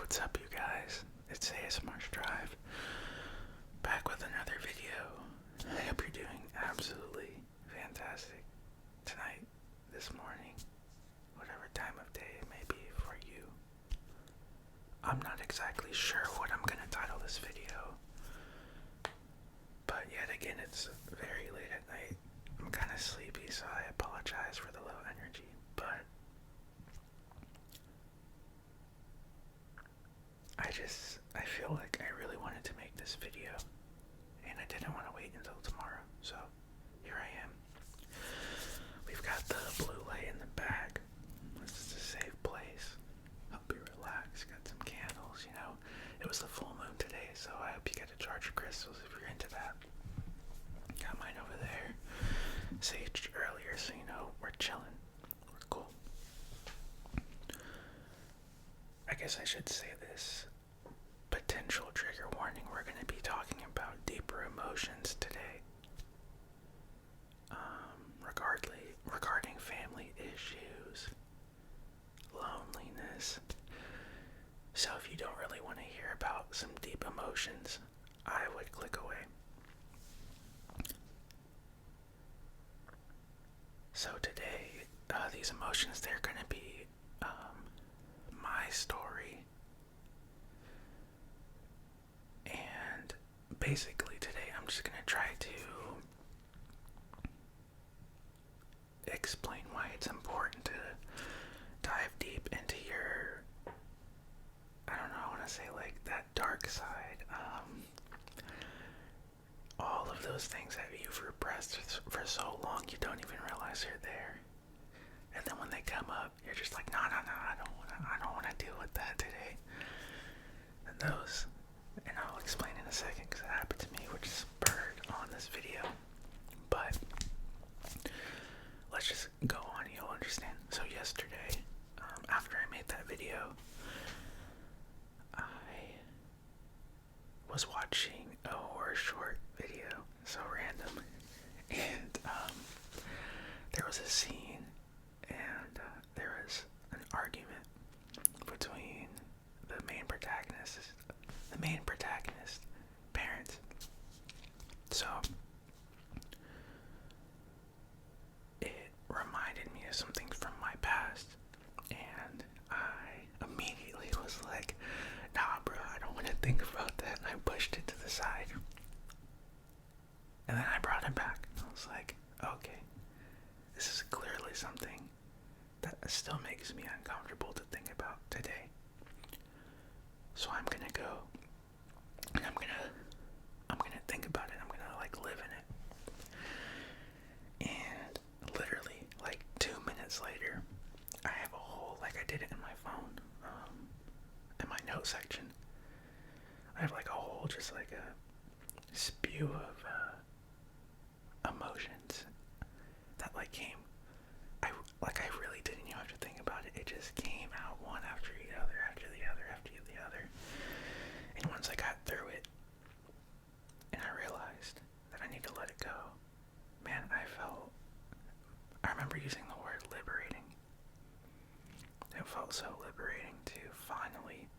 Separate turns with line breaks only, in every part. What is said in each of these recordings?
What's up, you guys? It's ASMR's Drive, back with another video. I hope you're doing absolutely fantastic tonight, this morning, whatever time of day it may be for you. I'm not exactly sure what I'm going to title this video, but yet again, it's very late at night. I'm kind of sleepy, so I apologize for the low energy, but I feel like I really wanted to make this video, and I didn't want to wait until tomorrow, so here I am. We've got the blue light in the back. This is a safe place. Help you relax. Got some candles, It was the full moon today, so I hope you get to charge your crystals if you're into that. Got mine over there. Saged earlier, so we're chilling. We're cool. I guess I should say this. Potential trigger warning, we're going to be talking about deeper emotions today. Regarding family issues, loneliness. So if you don't really want to hear about some deep emotions, I would click away. So today, these emotions, they're going to be my story. And basically today I'm just going to try to explain why it's important to dive deep into your, I want to say like that dark side. All of those things that you've repressed for so long you don't even realize they're there. And then when they come up, you're just like, no, I don't want to deal with that today. And I'll explain in a second because it happened to me, which spurred on this video. But let's just go on, you'll understand. So yesterday, after I made that video, I was watching a horror short video, so random, and there was a scene, and there was an argument between the main protagonist parents. So it reminded me of something from my past, and I immediately was like, nah bro, I don't want to think about that, and I pushed it to the side. And then I brought it back. I was like, okay, this is clearly something that still makes me uncomfortable to think about today. So I'm gonna go and I'm gonna think about it. I'm gonna like live in it. And literally like 2 minutes later, I have a whole, like I did it in my phone, in my note section. I have like a whole, just like a spew of emotions that like came. I really didn't even have to think about it. It just came out one after the other, after the other, after the other. And once I got through it, and I realized that I need to let it go, man, I remember using the word liberating. It felt so liberating to finally,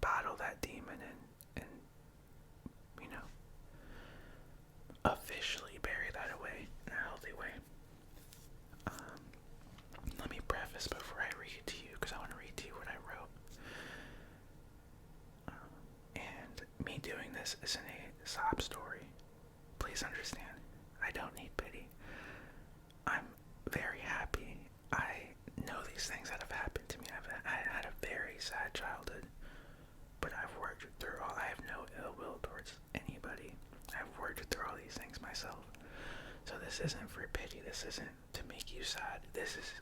battle that demon and officially bury that away in a healthy way. Let me preface before I read to you, because I want to read to you what I wrote. And me doing this isn't a sob story. Please understand, I don't need pity. I'm very happy. I know these things that have happened to me. I had a very sad childhood, but I've worked through all. I have no ill will towards anybody. I've worked through all these things myself. So this isn't for pity. This isn't to make you sad. This is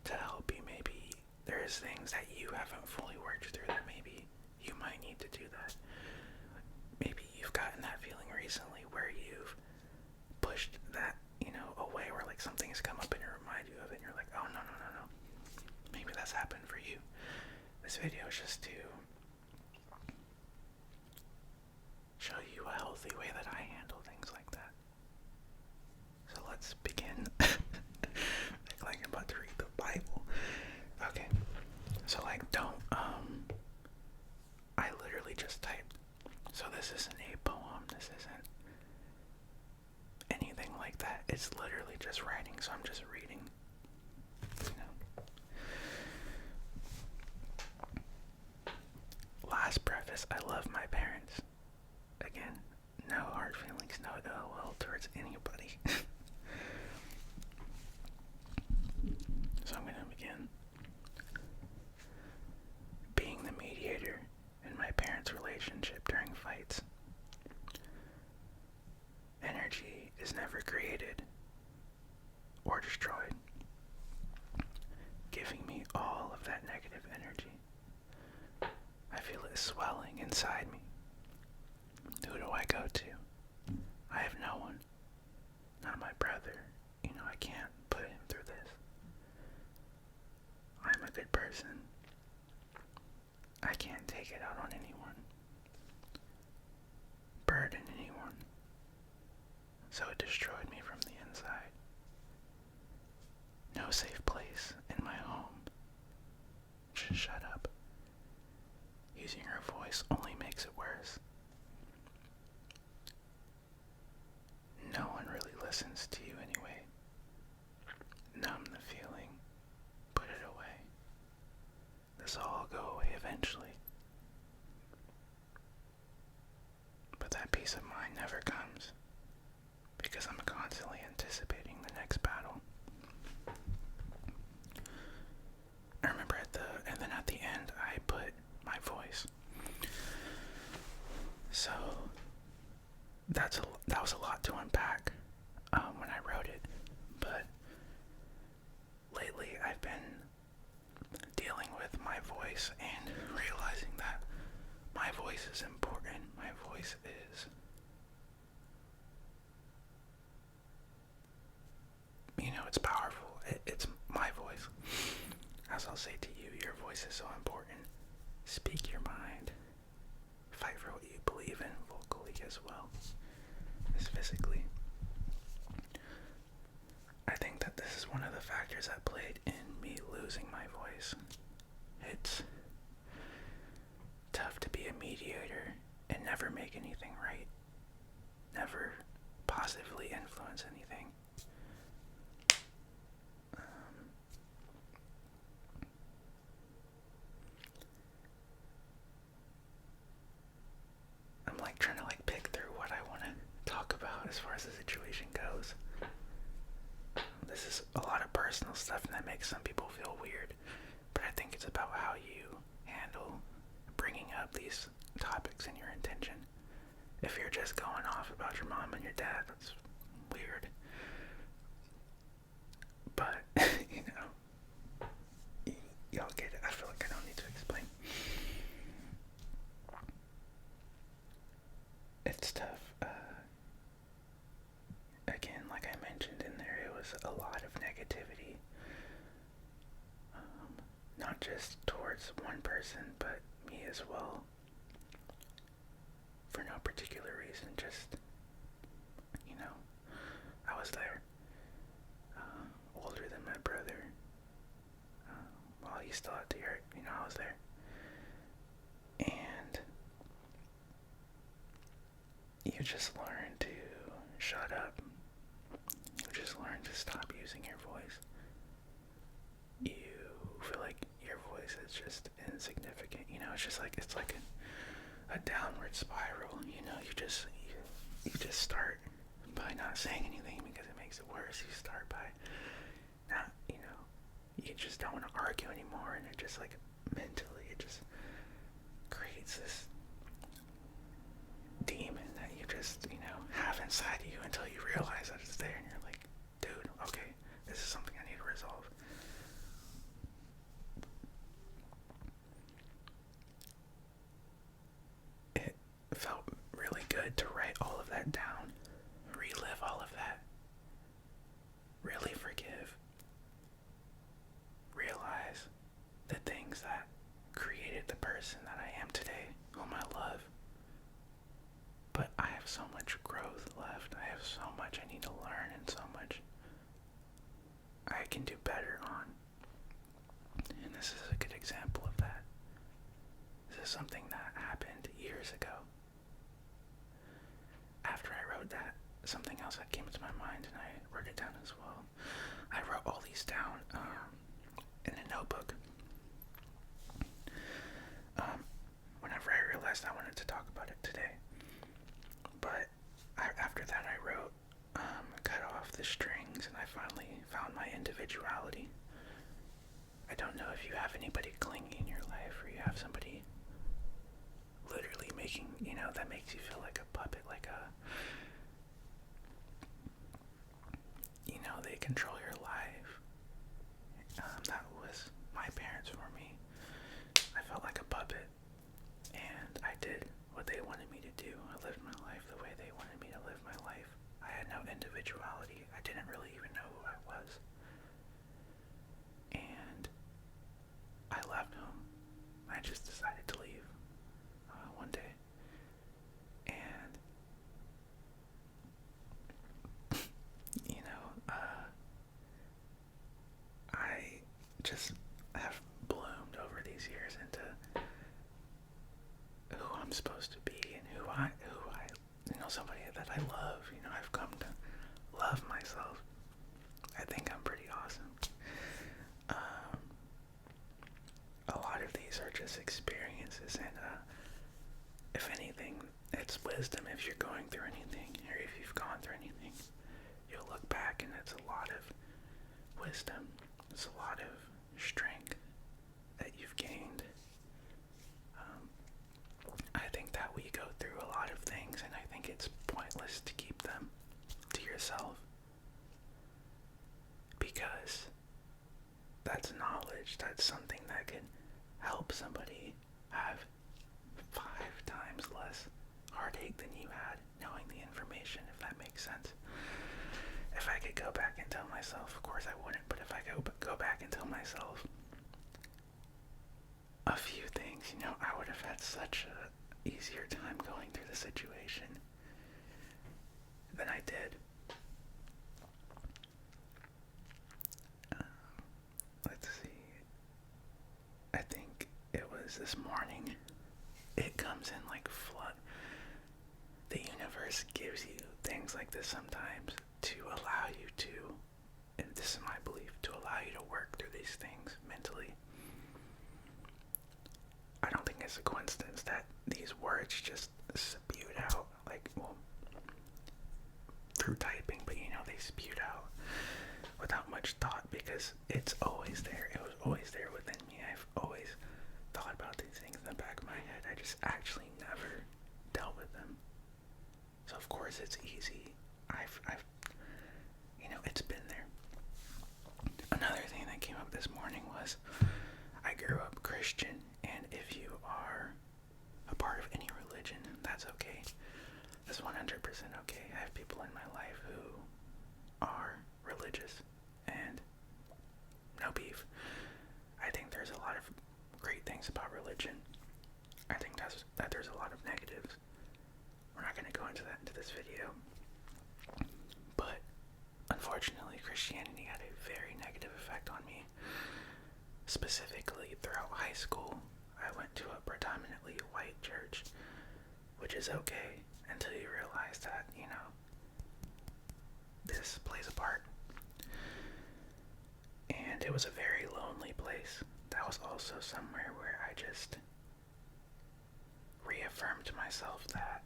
to help you. Maybe there's things that you haven't fully worked through that maybe you might need to do that. Maybe you've gotten that feeling recently where you've pushed that, away, where like something has come up and it reminds you of it and you're like, oh no. Maybe that's happened for you. This video is just to show you a healthy way that I handle things like that. So let's begin. Like I'm about to read the Bible. Okay, so like this isn't a poem, this isn't anything like that. It's literally just writing, so I'm just reading, you know. Last preface, I love my parents. Again, no hard feelings, no ill will towards anybody. So I'm going to begin. Being the mediator in my parents' relationship during fights. Energy is never created or destroyed, giving me all of that negative energy. I feel it swelling inside me. Who do I go to? I have no one. Not my brother. You know, I can't put him through this. I'm a good person. I can't take it out on anyone. Burden anyone. So it destroyed me from the inside. No safe place in my home. Just shut up. Using her voice only makes it worse. No one really listens to you anyway. Numb the feeling. Put it away. This will all go away eventually. But that peace of mind never comes, because I'm constantly anticipating the next battle. I remember and then at the end, I put my voice. So that was a lot to unpack when I wrote it, but lately I've been dealing with my voice and realizing that my voice is important. My voice is, you know, it's powerful. It's my voice. As I'll say to you, your voice is so important. Speak your mind. Fight for what you believe in, vocally as well as physically. I think that this is one of the factors that played in me losing my voice. It's tough to be a mediator and never make anything right. Never positively influence anything. I'm like trying to pick through what I want to talk about as far as the situation goes. This is a lot of personal stuff, and that makes some people feel weird, but I think it's about how you handle bringing up these topics and your intention. If you're just going off about your mom and your dad, that's weird. But, you know, y'all get it. I feel like I don't need to explain. It's tough. Again, like I mentioned in there, it was a lot of negativity. Not just towards one person, but me as well. For no particular reason, just, you know, I was there. Older than my brother. While he still had to hear it, you know, I was there. And you just learn to shut up. You just learn to stop using your voice. You feel like your voice is just insignificant. You know, it's like a downward spiral. You know, you just start by not saying anything because it makes it worse. You start by not, you know, you just don't want to argue anymore, and it just mentally it just creates this demon that you just, you know, have inside you until you realize that it's there, and you're like, dude, okay, this is something I need to resolve. It felt really good to write all of that down, relive all of that, really forgive, realize the things that created the person that I am today, whom I love. But I have so much growth left. I have so much I need to learn, and so much I can do better on. And this is a good example of that. This is something that happened years ago. else that came to my mind, and I wrote it down as well. I wrote all these down in a notebook. Whenever I realized I wanted to talk about it today. But after that I wrote, cut off the strings, and I finally found my individuality. I don't know if you have anybody clingy in your life, or you have somebody literally making, that makes you feel like a puppet, like they control your life. That was my parents for me. I felt like a puppet, and I did what they wanted me to do. I lived my life the way they wanted me to live my life. I had no individuality. I didn't really even know who I was. And I left home. I just decided to leave one day. And, I just have bloomed over these years into who I'm supposed to be, and who I somebody that I love. I've come to love myself. I think I'm pretty awesome. A lot of these are just experiences, and if anything, it's wisdom. If you're going through anything, or if you've gone through anything, you'll look back and it's a lot of wisdom. It's a lot of strength that you've gained. I think that we go through a lot of things, and I think it's pointless to keep them to yourself, because that's knowledge. That's something that can help somebody have 5 times less heartache than you had, knowing the information, if that makes sense. If I could go back and tell myself, of course I wouldn't, but if I go back and tell myself a few things, I would have had such a easier time going through the situation than I did. Let's see. I think it was this morning. It comes in like flood. The universe gives you things like this sometimes to allow you to, and this is my belief, to allow you to work through these things mentally. I don't think it's a coincidence that these words just spewed out, through typing, but they spewed out without much thought, because it's always there. It was always there within me. I've always thought about these things in the back of my head. I just actually never dealt with them. So of course it's easy. I've it's been there. Another thing that came up this morning was, I grew up Christian, and if you are a part of any religion, that's okay. That's 100% okay. I have people in my life who are religious, and no beef. I think there's a lot of great things about religion. I think that there's a lot of negatives. We're not going to go into that into this video. But unfortunately, Christianity had a very negative effect on me. Specifically, throughout high school, I went to a predominantly white church, which is okay until you realize that, this plays a part. And it was a very lonely place. That was also somewhere where I just reaffirmed to myself that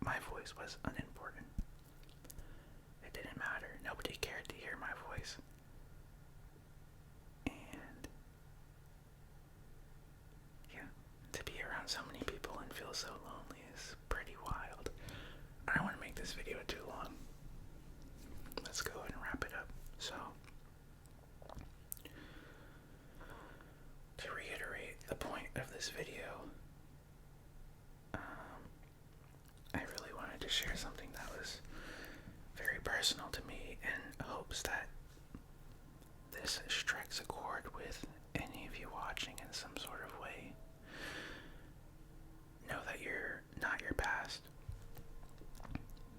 my voice was unimportant. It didn't matter. Nobody cared to hear my voice. And yeah, to be around so many people and feel so lonely is pretty wild. I don't want to make this video too long. Let's go ahead and wrap it up. So, to reiterate the point of this video, I really wanted to share something that was very personal to me, in hopes that this strikes a chord with any of you watching in some sort of way. Know that you're not your past,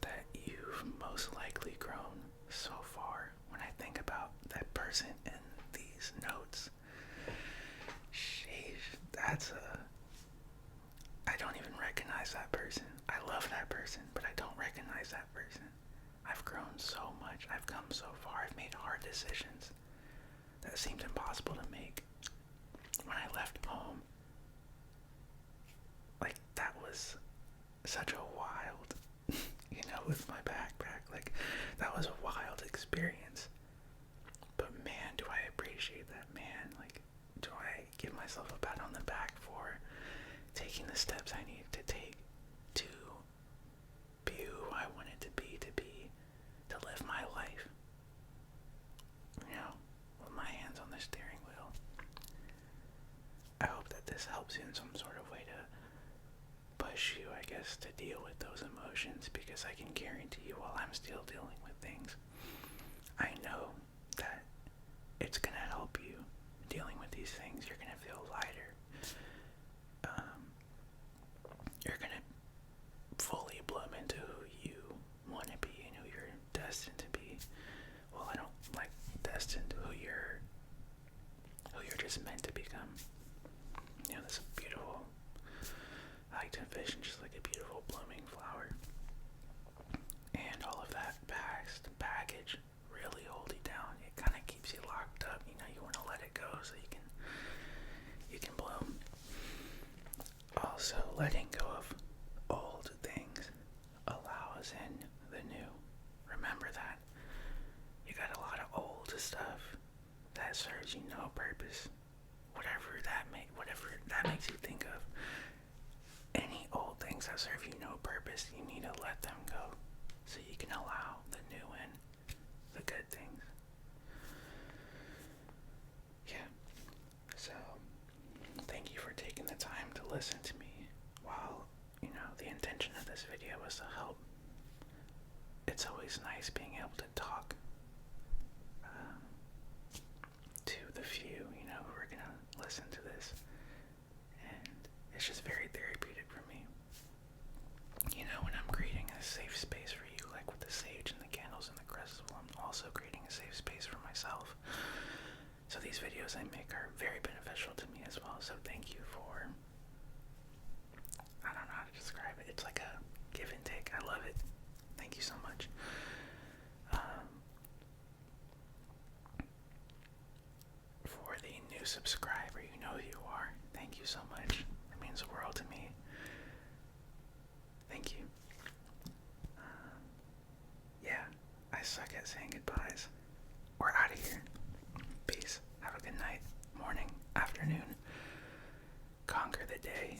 that you've most likely grown so far. When I think about that person in these notes, sheesh, I don't even recognize that person. I love that person, but I don't recognize that person. I've come so far. I've made hard decisions that seemed impossible to make. When I left home, like, that was such a wild, with my backpack, like, that was a wild experience. But man, do I appreciate that, man. Like, do I give myself a pat on the back for taking the steps I needed to take to be who I wanted to be, to live my life, with my hands on the steering wheel. I hope that this helps you in some sort of way to push you, I guess, to deal with those emotions, because I can guarantee you, while I'm still dealing with things, I know that it's going to help you dealing with these things. You're going to feel lighter. You're going to fully bloom into who you want to be and who you're destined to be. Well, I don't like destined, who you're just meant to become. This beautiful, I like to envision just like a beautiful blooming flower. And all of that past baggage really hold you down. It kind of keeps you locked up. You want to let it go so you can bloom. Also, letting go of old things allows in the new. Remember that. You got a lot of old stuff that serves you no purpose. Whatever that makes you think of. Any old things that serve you no purpose, you need to let them go so you can allow the new in, the good things. Yeah. So, thank you for taking the time to listen to me. While, the intention of this video was to help, it's always nice being able to talk to the few, who are going to listen to this. And it's just very therapeutic for me. When I'm creating a safe space for you, like with the sage and the candles and the crystals, I'm also creating a safe space for myself. So these videos I make are very beneficial to me as well. So thank you for, I don't know how to describe it. It's like a give and take. I love it. Thank you so much. For the new subscriber, you know who you are. Thank you so much. It means the world to me. Thank you. Yeah, I suck at saying goodbyes. We're out of here. Peace. Have a good night, morning, afternoon. Conquer the day.